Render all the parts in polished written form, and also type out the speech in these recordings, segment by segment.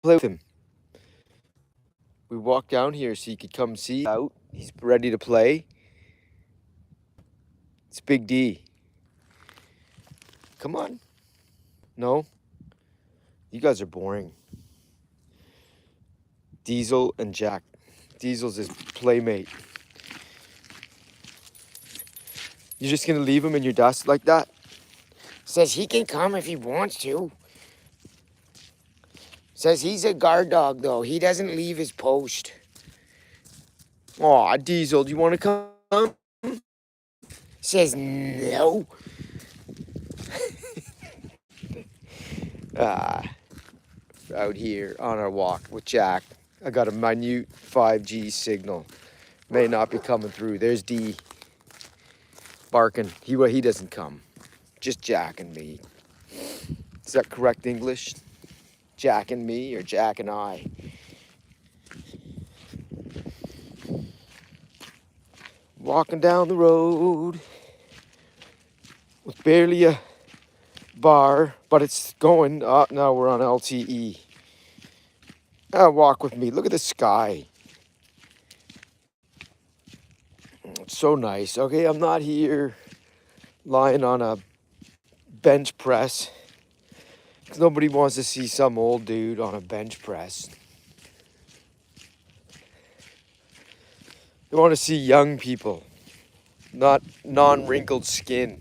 play with him. We walked down here so he could come see out. He's ready to play. It's Big D. Come on. No? You guys are boring. Diesel and Jack. Diesel's his playmate. You're just gonna leave him in your dust like that? Says he can come if he wants to. Says he's a guard dog, though. He doesn't leave his post. Aw, Diesel, do you want to come? Says no. Out here on our walk with Jack. I got a minute 5G signal. May not be coming through. There's D barking. He doesn't come. Just Jack and me. Is that correct English? Jack and me or Jack and I? Walking down the road with barely a bar, but it's going. Oh, now we're on LTE. Walk with me. Look at the sky. It's so nice. Okay, I'm not here lying on a bench press. Nobody wants to see some old dude on a bench press. They want to see young people, not non-wrinkled skin.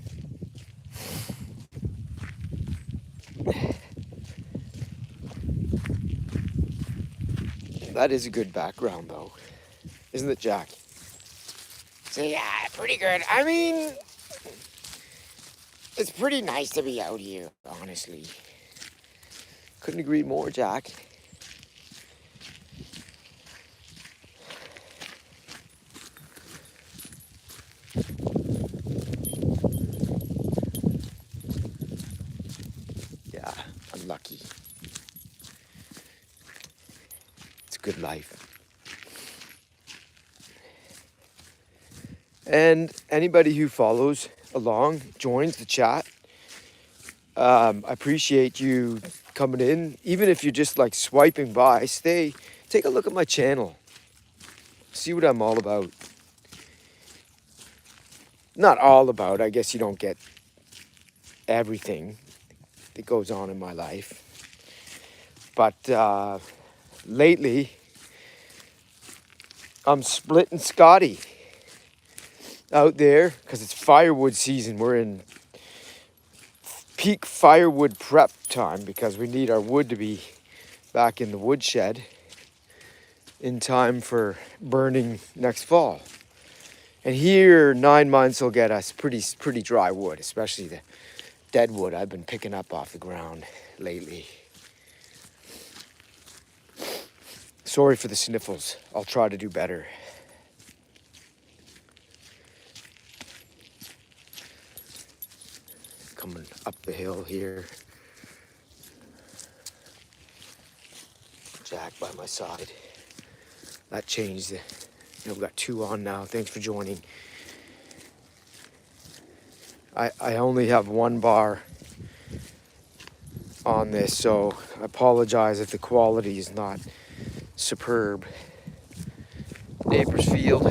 That is a good background, though. Isn't it, Jack? So, yeah, pretty good. I mean, it's pretty nice to be out here, honestly. Couldn't agree more, Jack. Yeah, I'm lucky. It's a good life. And anybody who follows along, joins the chat, I appreciate you coming in. Even if you're just like swiping by, take a look at my channel. See what I'm all about. Not all about, I guess you don't get everything that goes on in my life. But lately, I'm splitting Scotty out there because it's firewood season. We're in peak firewood prep time because we need our wood to be back in the woodshed in time for burning next fall. And here, 9 months will get us pretty dry wood, especially the dead wood I've been picking up off the ground lately. Sorry for the sniffles. I'll try to do better. Coming up the hill here. Jack by my side. That changed. We've got 2 on now. Thanks for joining. I only have 1 bar on this, so I apologize if the quality is not superb. Neighbor's field.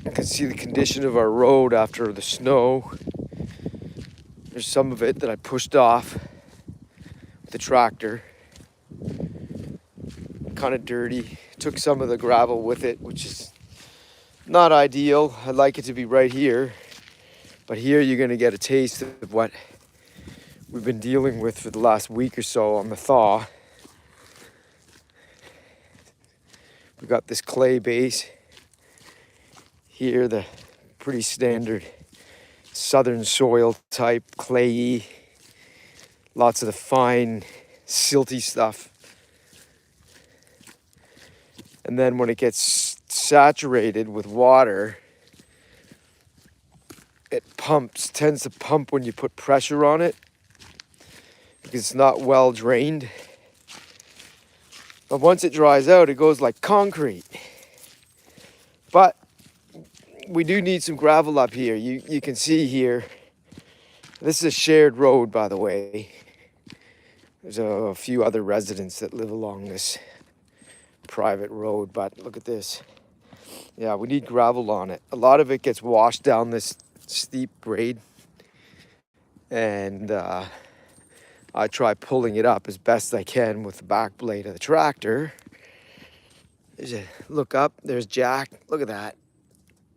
You can see the condition of our road after the snow. There's some of it that I pushed off with the tractor. Kind of dirty. Took some of the gravel with it, which is not ideal. I'd like it to be right here. But here you're going to get a taste of what we've been dealing with for the last week or so on the thaw. We've got this clay base. Here, the pretty standard southern soil type, clayey. Lots of the fine, silty stuff. And then when it gets saturated with water, it tends to pump when you put pressure on it because it's not well drained. But once it dries out, it goes like concrete. But we do need some gravel up here. You can see here, This is a shared road, by the way. There's a few other residents that live along this private road, but look at this. Yeah, we need gravel on it. A lot of it gets washed down this steep grade, and I try pulling it up as best I can with the back blade of the tractor. There's a look up. There's Jack. Look at that.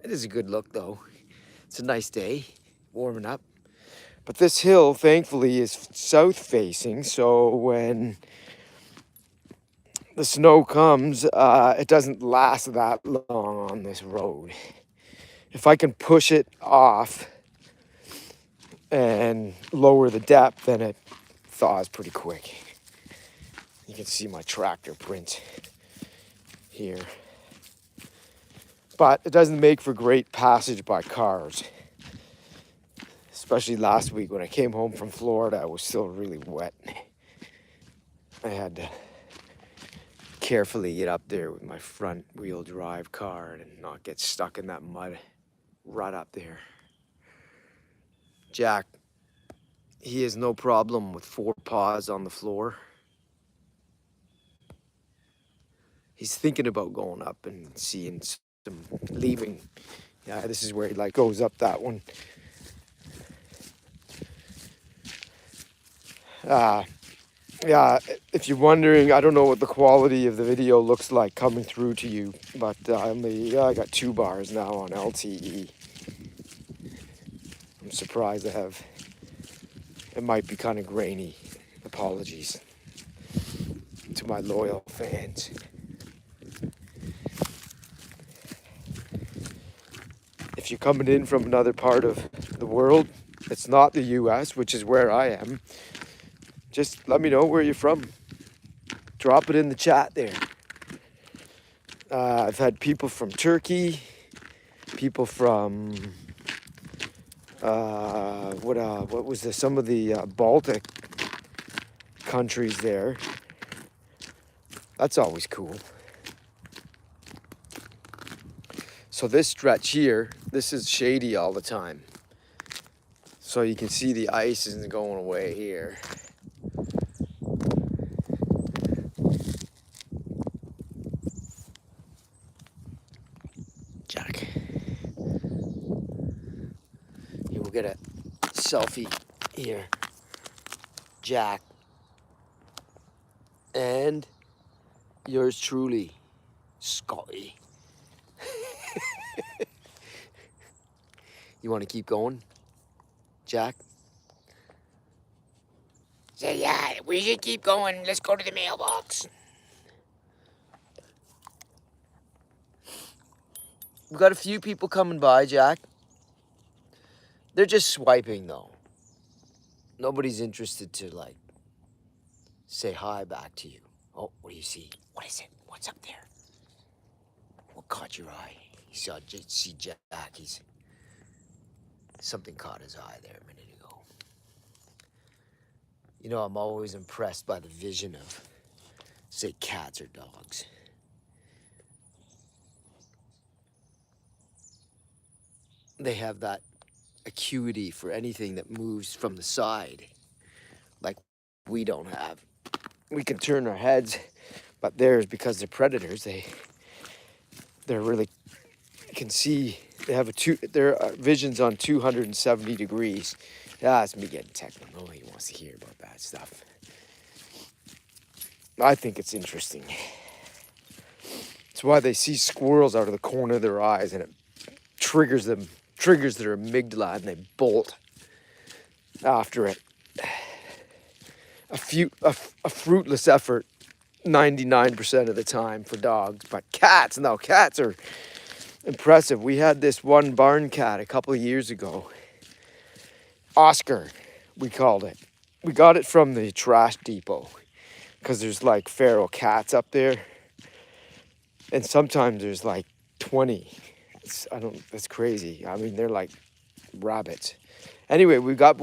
It is a good look, though. It's a nice day, warming up. But this hill, thankfully, is south facing, so when the snow comes, it doesn't last that long on this road. If I can push it off and lower the depth, then it thaws pretty quick. You can see my tractor print here. But it doesn't make for great passage by cars. Especially last week when I came home from Florida, I was still really wet. I had to carefully get up there with my front wheel drive car and not get stuck in that mud right up there. Jack, he has no problem with 4 paws on the floor. He's thinking about going up and seeing some leaving. Yeah, this is where he goes up that one. Yeah, if you're wondering, I don't know what the quality of the video looks like coming through to you, but I got 2 bars now on LTE. I'm surprised I have. It might be kind of grainy. Apologies to my loyal fans. If you're coming in from another part of the world, it's not the US, which is where I am, just let me know where you're from. Drop it in the chat there. I've had people from Turkey, people from what was this? Some of the Baltic countries there. That's always cool. So this stretch here, this is shady all the time. So you can see the ice isn't going away here. Jack. You will get a selfie here. Jack. And yours truly, Scotty. You want to keep going, Jack? So yeah, we should keep going. Let's go to the mailbox. We've got a few people coming by, Jack. They're just swiping, though. Nobody's interested to, say hi back to you. Oh, what do you see? What is it? What's up there? What caught your eye? You see Jack. Something caught his eye there a minute ago. You know, I'm always impressed by the vision of, say, cats or dogs. They have that acuity for anything that moves from the side, like we don't have. We can turn our heads, but theirs, because they're predators, they're really can see. They have their vision's on 270 degrees. That's me getting technical. Nobody wants to hear about that stuff. I think it's interesting. It's why they see squirrels out of the corner of their eyes, and it triggers their amygdala, and they bolt after it. A fruitless effort 99% of the time for dogs, but cats are impressive. We had this one barn cat a couple of years ago. Oscar, we called it. We got it from the trash depot because there's feral cats up there, and sometimes there's 20. That's crazy. I mean, they're like rabbits. Anyway, we got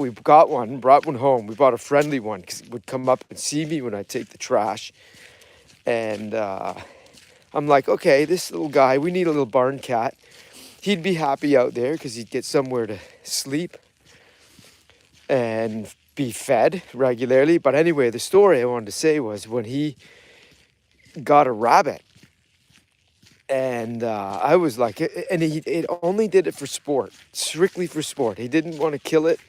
one, brought one home. We bought a friendly one because it would come up and see me when I take the trash. And I'm like, okay, this little guy, we need a little barn cat. He'd be happy out there because he'd get somewhere to sleep. and be fed regularly. But anyway, the story I wanted to say was when he got a rabbit, and I was like, and he it only did it for sport, strictly for sport. He didn't want to kill it,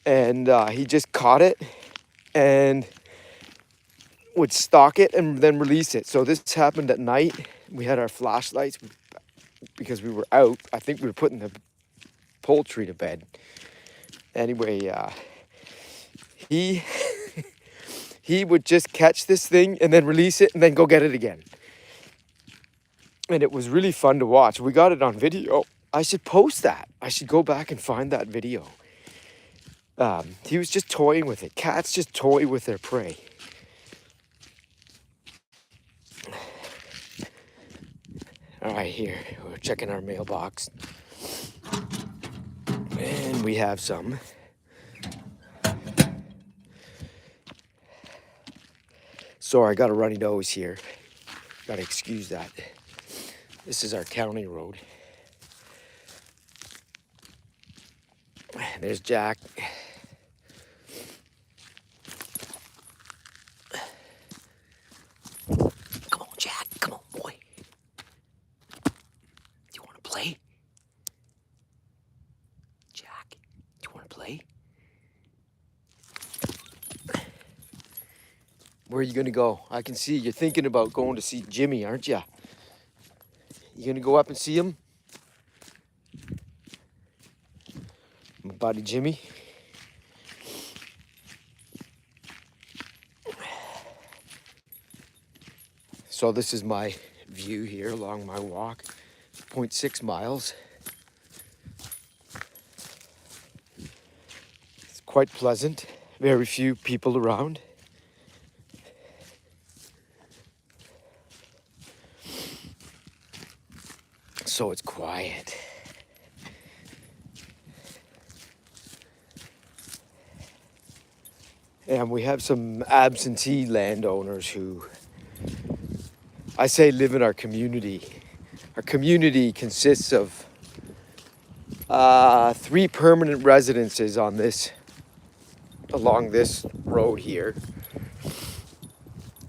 and he just caught it and would stalk it and then release it. So this happened at night. We had our flashlights because we were out. I think we were putting the poultry to bed. Anyway, he he would just catch this thing and then release it and then go get it again. And it was really fun to watch. We got it on video. I should post that. I should go back and find that video. He was just toying with it. Cats just toy with their prey. All right, here, we're checking our mailbox. And we have some. Sorry, I got a runny nose here. Gotta excuse that. This is our county road. There's Jack. Come on, Jack. Come on, boy. Do you want to play? Jack, do you want to play? Where are you going to go? I can see you're thinking about going to see Jimmy, aren't you? You going to go up and see him? My buddy Jimmy. So this is my view here along my walk. 0.6 miles. It's quite pleasant. Very few people around. So it's quiet. And we have some absentee landowners who, I say, live in our community. Our community consists of 3 permanent residences along this road here.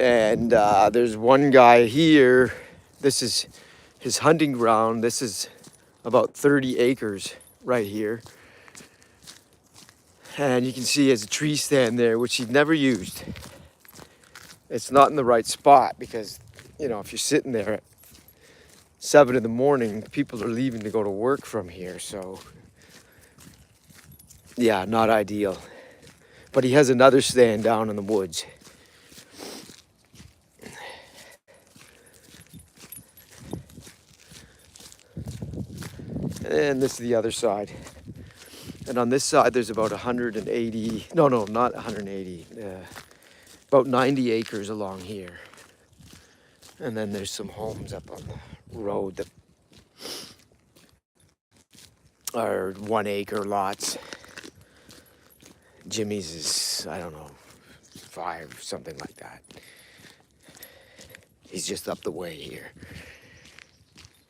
And there's one guy here. This is his hunting ground. This is about 30 acres right here. And you can see he has a tree stand there, which he'd never used. It's not in the right spot because, you know, if you're sitting there at 7 in the morning, people are leaving to go to work from here. So, yeah, not ideal. But he has another stand down in the woods. And this is the other side. And on this side, there's about 180, no, not 180, about 90 acres along here. And then there's some homes up on the road that are 1 acre lots. Jimmy's is, I don't know, 5, something like that. He's just up the way here.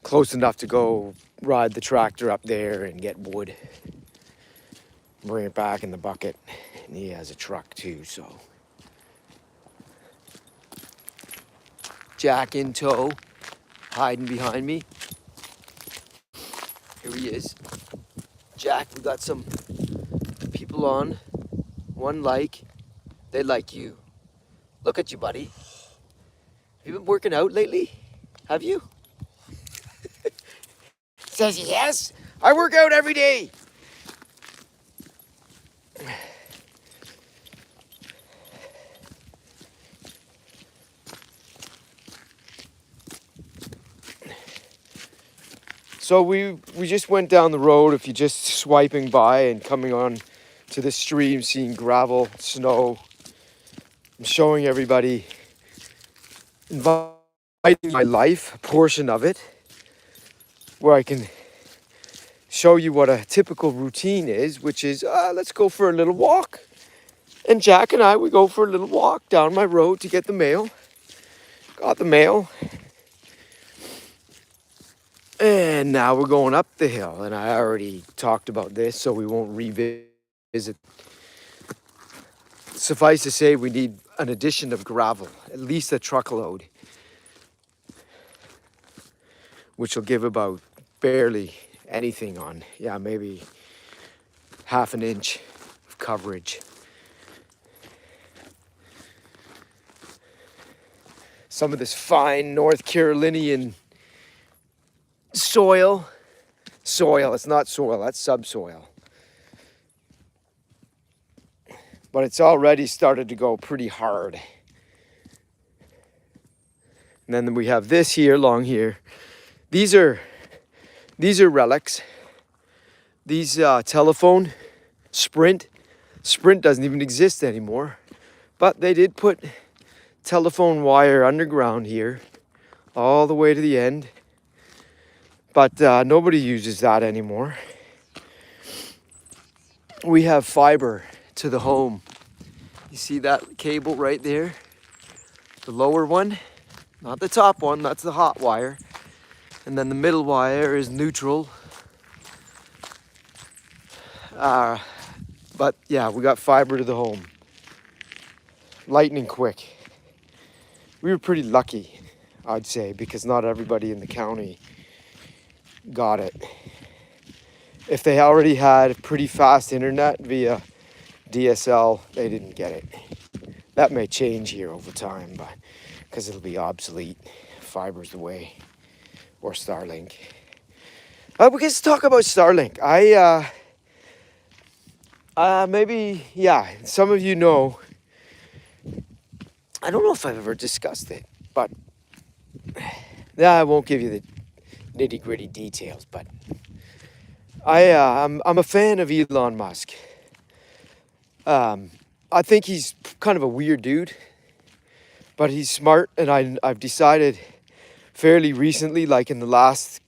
Close enough to go ride the tractor up there and get wood. Bring it back in the bucket. And he has a truck too, so. Jack in tow, hiding behind me. Here he is. Jack, we got some people on. One like. They like you. Look at you, buddy. Have you been working out lately? Have you? Says yes. I work out every day. So we just went down the road. If you're just swiping by and coming on to the stream, seeing gravel, snow, I'm showing everybody, inviting my life, a portion of it, where I can show you what a typical routine is, which is, let's go for a little walk. And Jack and I, we go for a little walk down my road to get the mail. Got the mail. And now we're going up the hill. And I already talked about this, so we won't revisit it, suffice to say, we need an addition of gravel, at least a truckload, which will give about barely anything on, yeah, maybe half an inch of coverage. Some of this fine North Carolinian soil, it's not soil, that's subsoil. But it's already started to go pretty hard. And then we have this here, along here. These are relics. These telephone, Sprint doesn't even exist anymore. But they did put telephone wire underground here, all the way to the end. But nobody uses that anymore. We have fiber to the home. You see that cable right there? The lower one, not the top one, that's the hot wire. And then the middle wire is neutral. But yeah, we got fiber to the home. Lightning quick. We were pretty lucky, I'd say, because not everybody in the county got it. If they already had pretty fast internet via DSL, they didn't get it. That may change here over time, but because it'll be obsolete. Fiber's the way, or Starlink. We can talk about Starlink. Maybe, yeah, some of you know. I don't know if I've ever discussed it, but I won't give you the nitty-gritty details. But I'm a fan of Elon Musk. I think he's kind of a weird dude, but he's smart, and I've decided fairly recently, like in the last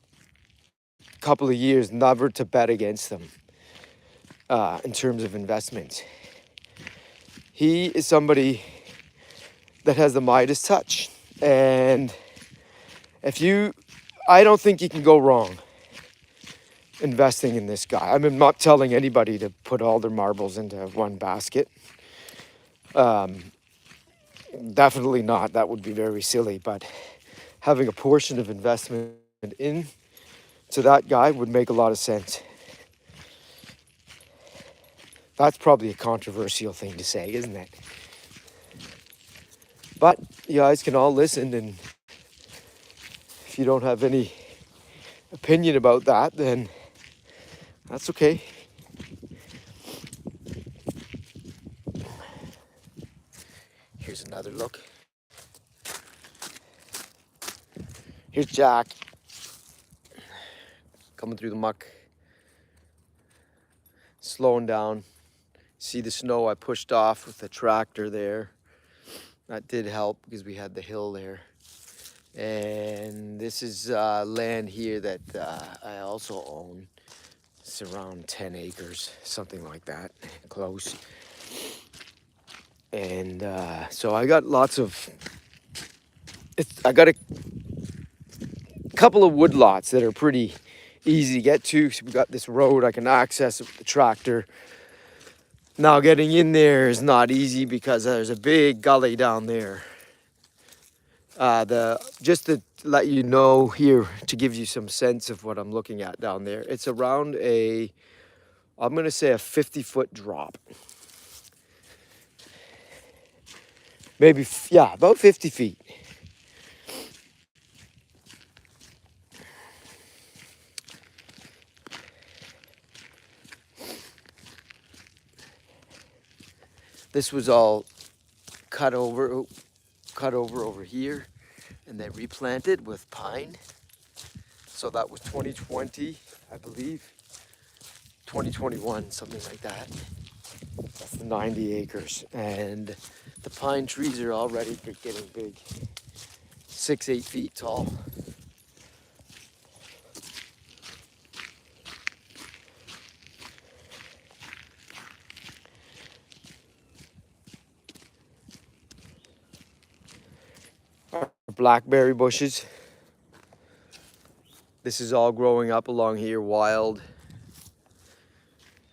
couple of years, never to bet against them in terms of investments. He is somebody that has the Midas touch, and I don't think you can go wrong investing in this guy. I'm not telling anybody to put all their marbles into one basket. Definitely not. That would be very silly. But having a portion of investment into that guy would make a lot of sense. That's probably a controversial thing to say, isn't it? But you guys can all listen, and if you don't have any opinion about that, then that's okay. Here's another look. Here's Jack coming through the muck, slowing down. See the snow I pushed off with the tractor there. That did help because we had the hill there. And this is land here that I also own. It's around 10 acres, something like that, close. And so I got I got a couple of wood lots that are pretty easy to get to. So we got this road I can access with the tractor. Now getting in there is not easy because there's a big gully down there. Just to let you know here, to give you some sense of what I'm looking at down there, it's around I'm going to say a 50-foot drop. Maybe, yeah, about 50 feet. This was all cut over here, and then replanted with pine. So that was 2020, I believe. 2021, something like that. That's the 90 acres. And the pine trees are already getting big. 6-8 feet tall. Blackberry bushes. This is all growing up along here wild.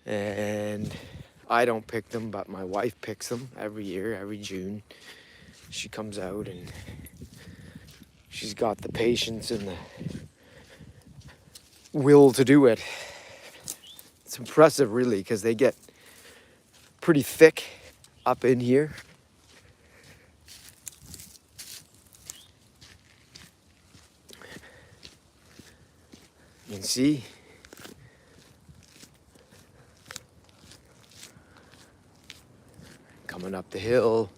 And I don't pick them, but my wife picks them every year, every June. She comes out and she's got the patience and the will to do it. It's impressive, really, because they get pretty thick up in here. You can see. Coming up the hill.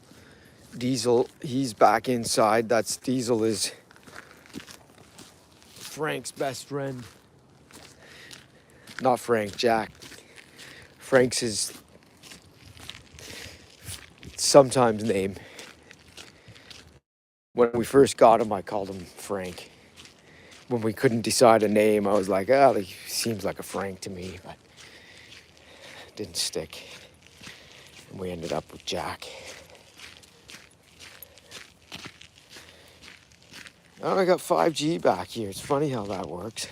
Diesel, he's back inside. Diesel is Frank's best friend. Not Frank, Jack. Frank's his sometimes name. When we first got him, I called him Frank. When we couldn't decide a name, I was like, oh, he seems like a Frank to me, but it didn't stick. And we ended up with Jack. Oh, I got 5G back here. It's funny how that works.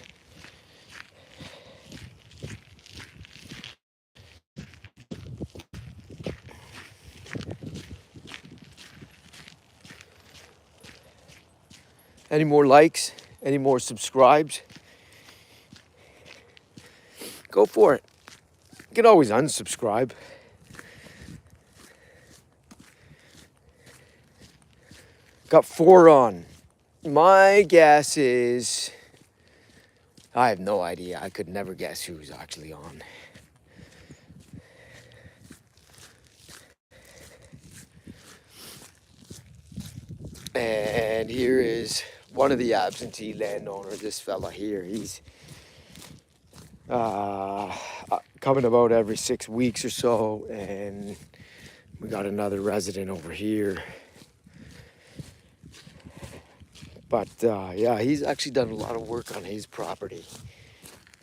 Any more likes? Any more subscribes? Go for it. You can always unsubscribe. Got 4 on. My guess is... I have no idea. I could never guess who's actually on. And here is one of the absentee landowners, this fella here. He's coming about every 6 weeks or so, and we got another resident over here. But yeah, he's actually done a lot of work on his property.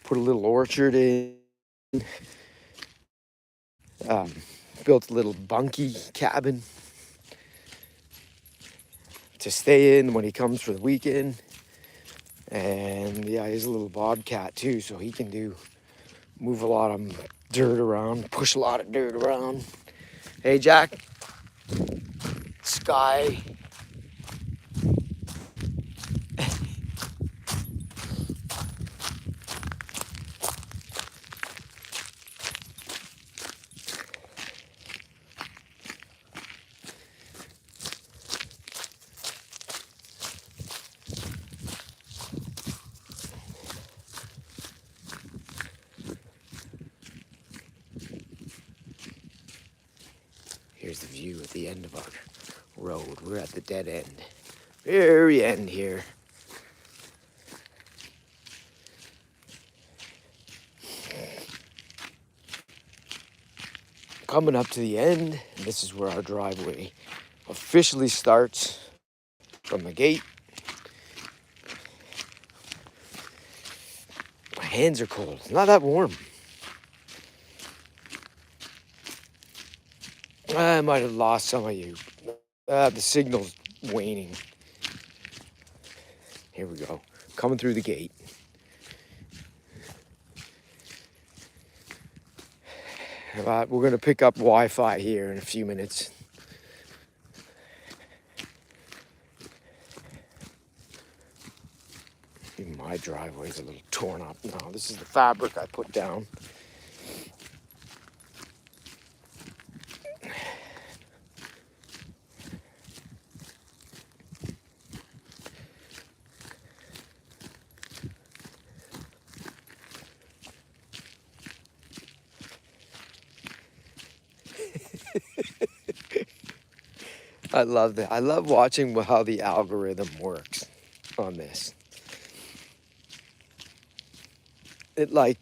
Put a little orchard in, built a little bunkie cabin to stay in when he comes for the weekend. And yeah, he's a little bobcat too, so he can move a lot of dirt around, push a lot of dirt around. Hey Jack, Sky. Here's the view at the end of our road. We're at the dead end. Very end here. Coming up to the end, and this is where our driveway officially starts from the gate. My hands are cold. It's not that warm. I might have lost some of you. The signal's waning. Here we go. Coming through the gate. We're going to pick up Wi-Fi here in a few minutes. Even my driveway's a little torn up now. This is the fabric I put down. I love that. I love watching how the algorithm works on this. I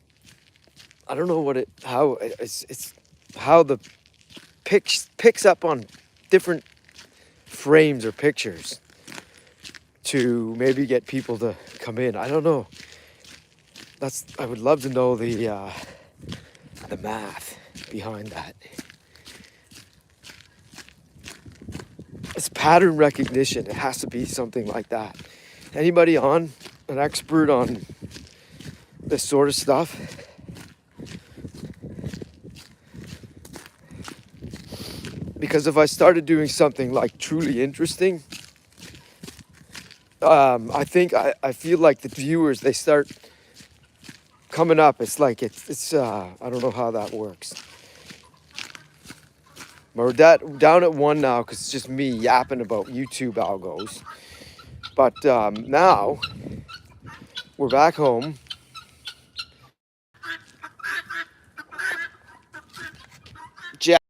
don't know it's how the picks up on different frames or pictures to maybe get people to come in. I don't know. I would love to know the math behind that. It's pattern recognition. It has to be something like that. Anybody an expert on this sort of stuff? Because if I started doing something like truly interesting, I think I feel like the viewers, they start coming up. It's like it's I don't know how that works. We're down at one now because it's just me yapping about YouTube algos. But now we're back home. Jack,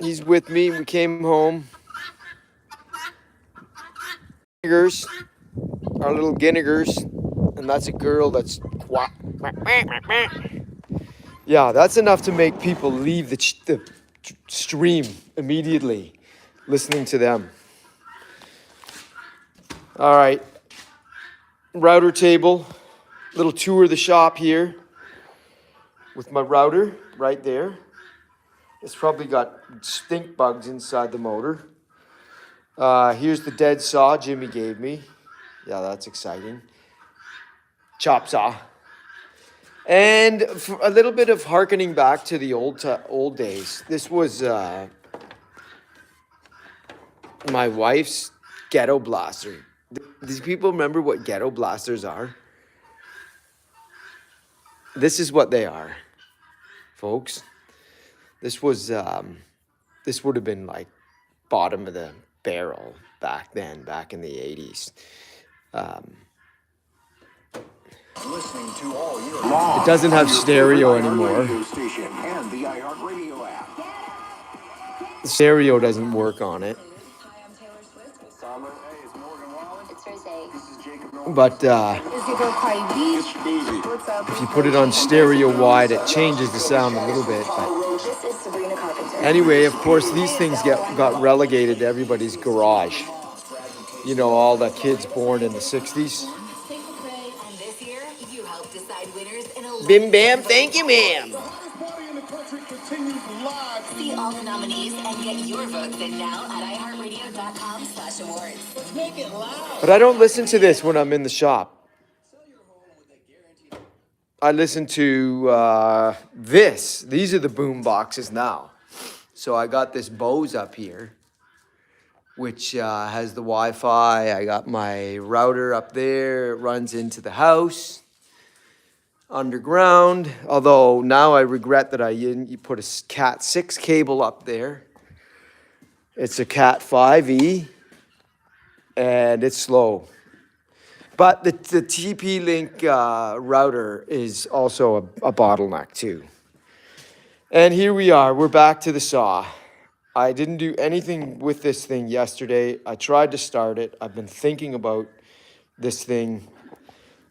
he's with me. We came home. Ginnigers, our little Ginnigers, and that's a girl that's yeah, that's enough to make people leave the stream immediately, listening to them. All right, router table, little tour of the shop here with my router right there. It's probably got stink bugs inside the motor. Here's the dead saw Jimmy gave me. Yeah, that's exciting. Chop saw. And for a little bit of harkening back to the old days. This was my wife's ghetto blaster. These people remember what ghetto blasters are? This is what they are, folks. This was this would have been like bottom of the barrel back then, back in the 80s. Listening to all year It doesn't have stereo anymore. station and the iHeartRadio app. The stereo doesn't work on it. Hi, I'm Taylor Swift. Summer, hey, it's Morgan Wallen. It's Thursday. This is Jacob. But It's your girl Cardi B. It's Boozy. What's up? if you put it on stereo wide, it changes the sound a little bit. But This is Sabrina Carpenter. anyway, of course, these things got relegated to everybody's garage. You know, all the kids born in the 60s. And this year, you help decide winners in a Bim bam, thank you, ma'am. Party in the country continues live. See all the nominees and get your votes in now at iHeartRadio.com/awards. Make it loud. But I don't listen to this when I'm in the shop. I listen to this. These are the boom boxes now. So I got this Bose up here, which has the Wi-Fi. I got my router up there. It runs into the house underground. Although now I regret that I didn't put a Cat 6 cable up there. It's a Cat 5e, and it's slow. But the TP-Link router is also a bottleneck too. And here we are. We're back to the saw. I didn't do anything with this thing yesterday. I tried to start it. I've been thinking about this thing,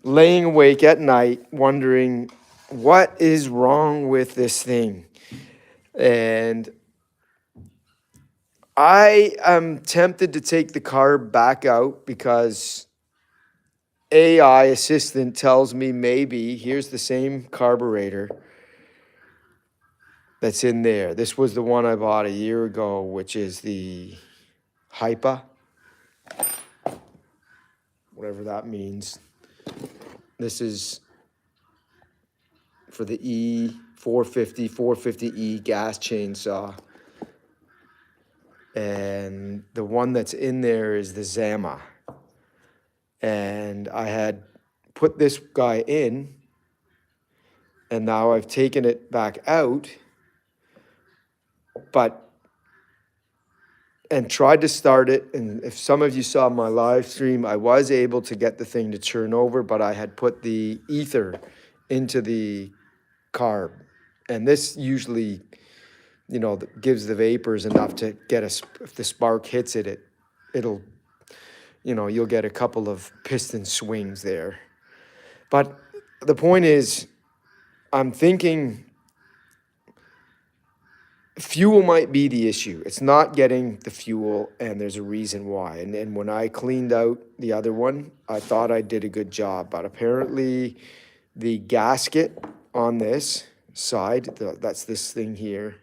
laying awake at night, wondering what is wrong with this thing. And I am tempted to take the carb back out because AI assistant tells me maybe here's the same carburetor that's in there. This was the one I bought a year ago, which is the Hypa, whatever that means. This is for the E450, 450E gas chainsaw. And the one that's in there is the Zama. And I had put this guy in, and now I've taken it back out, and tried to start it. And if some of you saw my live stream, I was able to get the thing to turn over, but I had put the ether into the carb. And this usually, you know, gives the vapors enough to get if the spark hits it, it'll, you know, you'll get a couple of piston swings there. But the point is, I'm thinking fuel might be the issue. It's not getting the fuel, and there's a reason why. And when I cleaned out the other one, I thought I did a good job. But apparently the gasket on this side, that's this thing here,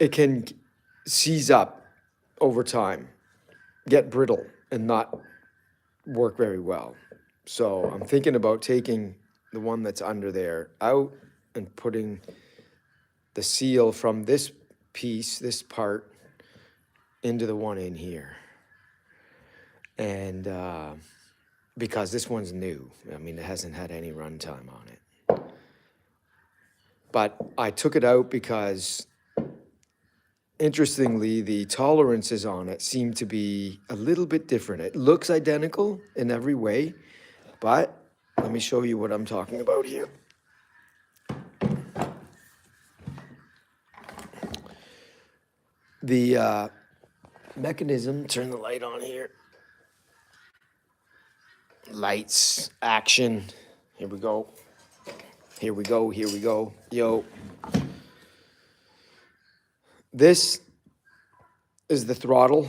it can seize up over time, get brittle, and not work very well. So I'm thinking about taking the one that's under there out and putting the seal from this piece, this part, into the one in here. And because this one's new. I mean, it hasn't had any runtime on it. But I took it out because, interestingly, the tolerances on it seem to be a little bit different. It looks identical in every way, but let me show you what I'm talking about here. The mechanism, turn the light on here. Lights, action. Here we go. Here we go. Here we go. Yo. This is the throttle,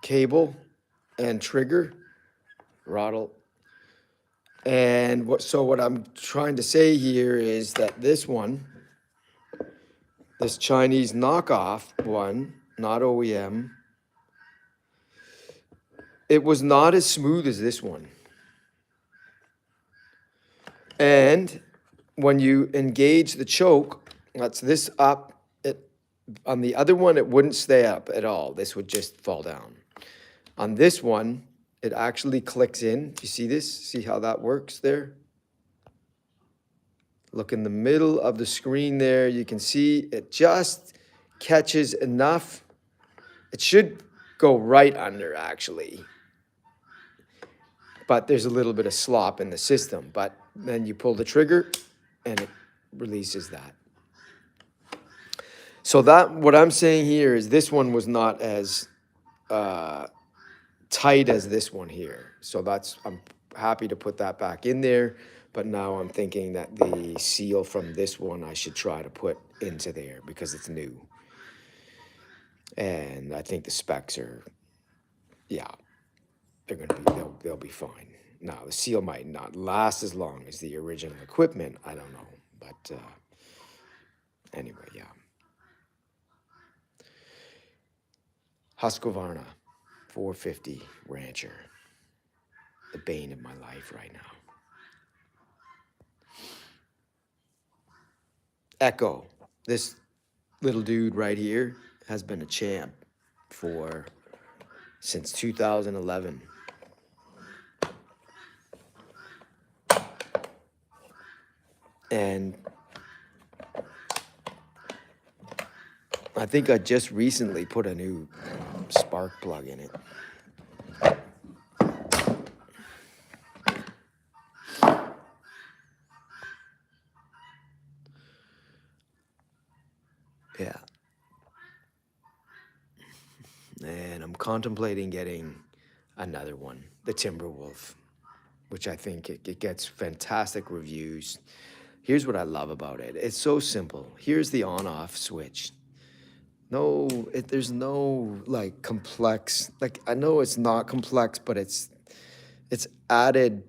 cable, and trigger. Throttle. And what I'm trying to say here is that this one, this Chinese knockoff one, not OEM, it was not as smooth as this one. And when you engage the choke, that's this up. On the other one, it wouldn't stay up at all. This would just fall down. On this one, it actually clicks in. Do you see this? See how that works there? Look in the middle of the screen there. You can see it just catches enough. It should go right under, actually. But there's a little bit of slop in the system. But then you pull the trigger, and it releases that. So what I'm saying here is this one was not as tight as this one here. So I'm happy to put that back in there. But now I'm thinking that the seal from this one I should try to put into there because it's new. And I think the specs are, yeah, they'll be fine. Now the seal might not last as long as the original equipment. I don't know, but anyway, yeah. Husqvarna 450 Rancher, the bane of my life right now. Echo, this little dude right here has been a champ since 2011. And I think I just recently put a new spark plug in it. Yeah. And I'm contemplating getting another one, the Timberwolf, which I think it gets fantastic reviews. Here's what I love about it. It's so simple. Here's the on-off switch. There's no like complex, like I know it's not complex, but it's added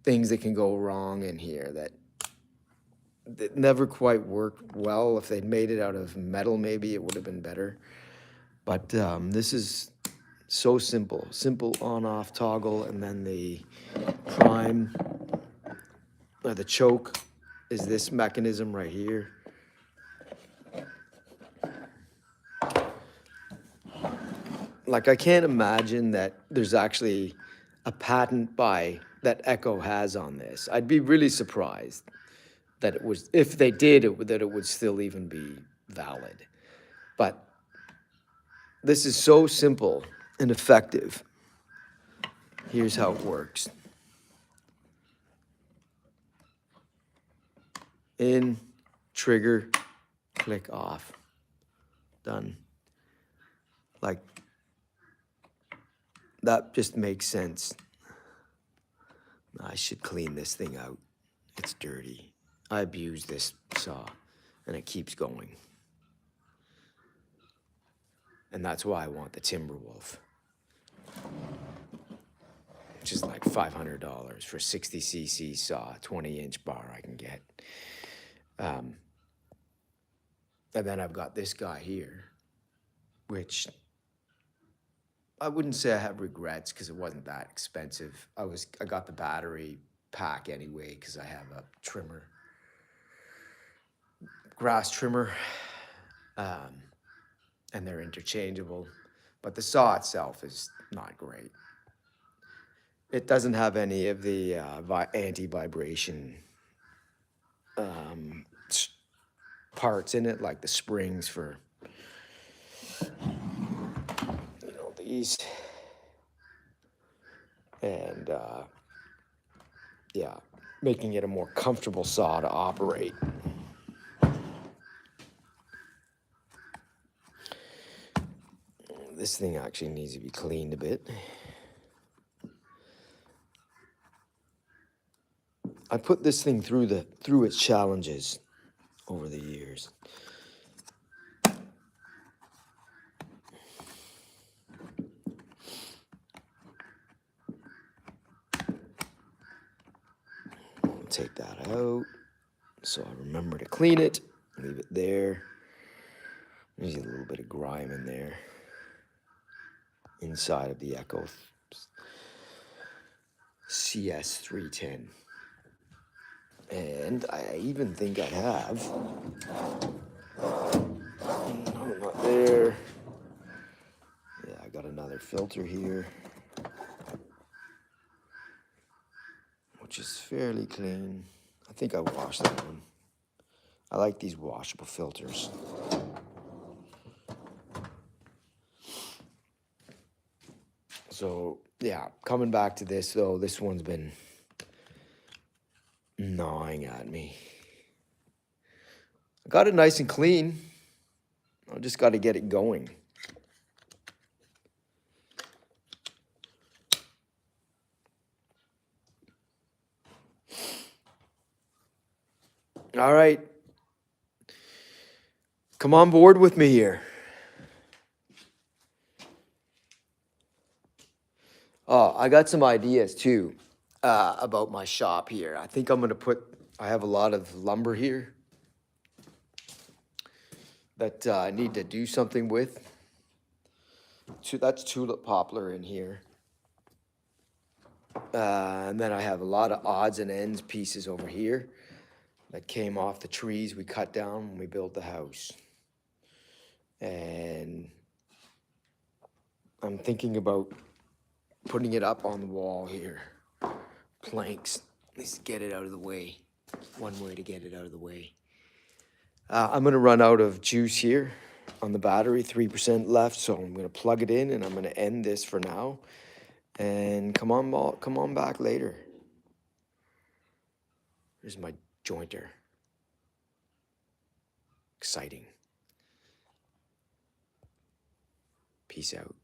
things that can go wrong in here that never quite worked well. If they'd made it out of metal, maybe it would have been better. But this is so simple on-off toggle, and then the prime, or the choke is this mechanism right here. Like, I can't imagine that there's actually a patent that Echo has on this. I'd be really surprised that it was, if they did, that it would still even be valid. But this is so simple and effective. Here's how it works. In, trigger, click off. Done. Like, that just makes sense. I should clean this thing out. It's dirty. I abuse this saw, and it keeps going. And that's why I want the Timberwolf, which is like $500 for 60cc saw, 20-inch bar I can get. And then I've got this guy here, which I wouldn't say I have regrets because it wasn't that expensive. I got the battery pack anyway because I have a trimmer. grass trimmer, and they're interchangeable, but the saw itself is not great. It doesn't have any of the anti-vibration parts in it, like the springs for, these. And yeah, making it a more comfortable saw to operate. This thing actually needs to be cleaned a bit. I put this thing through its challenges over the years. Take that out so I remember to clean it. Leave it there. There's a little bit of grime in there inside of the Echo CS310. And I even think I have. No, not there. Yeah, I got another filter here, which is fairly clean. I think I washed that one. I like these washable filters. So, yeah, coming back to this, though, this one's been gnawing at me. I got it nice and clean. I just got to get it going. All right. Come on board with me here. Oh, I got some ideas too about my shop here. I think I'm going to I have a lot of lumber here that I need to do something with. That's tulip poplar in here. And then I have a lot of odds and ends pieces over here that came off the trees we cut down when we built the house. And I'm thinking about putting it up on the wall here. Planks. Let's get it out of the way. One way to get it out of the way. I'm going to run out of juice here on the battery, 3% left, so I'm going to plug it in and I'm going to end this for now. And come on back later. Here's my jointer. Exciting. Peace out.